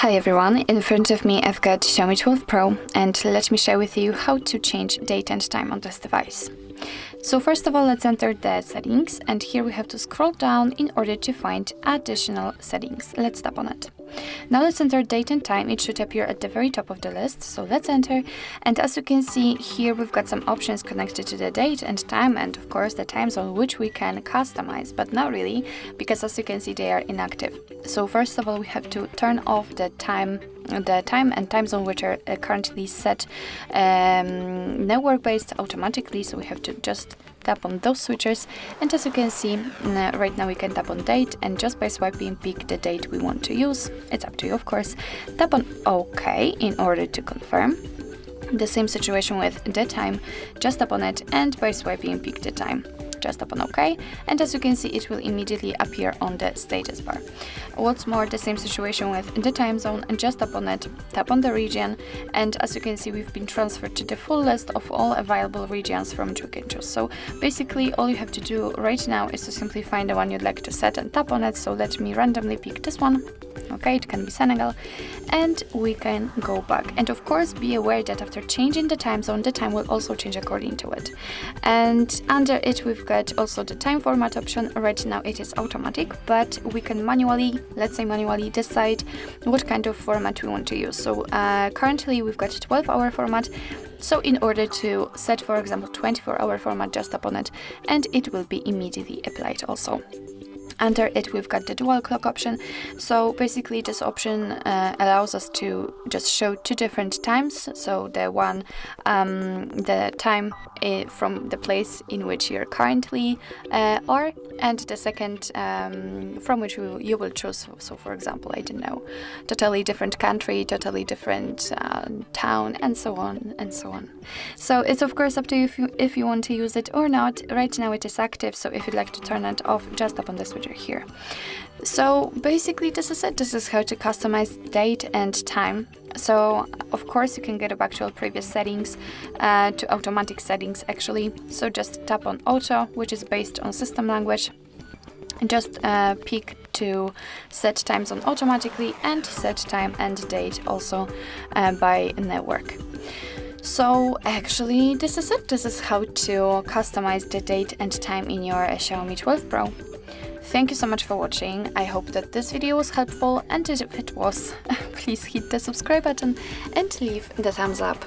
Hi everyone, in front of me I've got Xiaomi 12 Pro and let me share with you how to change date and time on this device. So first of all, let's enter the settings, and here we have to scroll down in order to find additional settings. Let's tap on it. Now let's enter date and time. It should appear at the very top of the list, so let's enter. And as you can see here, we've got some options connected to the date and time, and of course the time zone, which we can customize, but not really, because as you can see they are inactive. So first of all, we have to turn off the time and time zone which are currently set network-based automatically, so we have to just tap on those switchers, and as you can see right now we can tap on date and just by swiping pick the date we want to use. It's up to you, of course. Tap on OK in order to confirm. The same situation with the time, just tap on it and by swiping pick the time. Just tap on OK, and as you can see it will immediately appear on the status bar. What's more, the same situation with the time zone, and just tap on it, tap on the region, and as you can see we've been transferred to the full list of all available regions from which we can choose. So basically all you have to do right now is to simply find the one you'd like to set and tap on it. So let me randomly pick this one. Okay, it can be Senegal, and we can go back. And of course be aware that after changing the time zone, the time will also change according to it. And under it we've got also the time format option. Right now it is automatic, but we can manually, let's say manually, decide what kind of format we want to use. So currently we've got 12-hour format. So in order to set, for example, 24-hour format, just tap on it and it will be immediately applied also. Under it we've got the dual clock option. So basically this option allows us to just show two different times. So the one, the time from the place in which you're currently are, and the second from which you will choose. So for example, I don't know, totally different country, totally different town, and so on and so on. So it's of course up to you if you want to use it or not. Right now it is active, so if you'd like to turn it off, just tap on the switcher here. So basically this is it. This is how to customize date and time. So of course you can get back to all previous settings, to automatic settings actually. So just tap on auto, which is based on system language, and just pick to set time zone automatically and set time and date also by network. So actually this is it. This is how to customize the date and time in your Xiaomi 12 Pro. Thank you so much for watching. I hope that this video was helpful, and if it was, please hit the subscribe button and leave the thumbs up.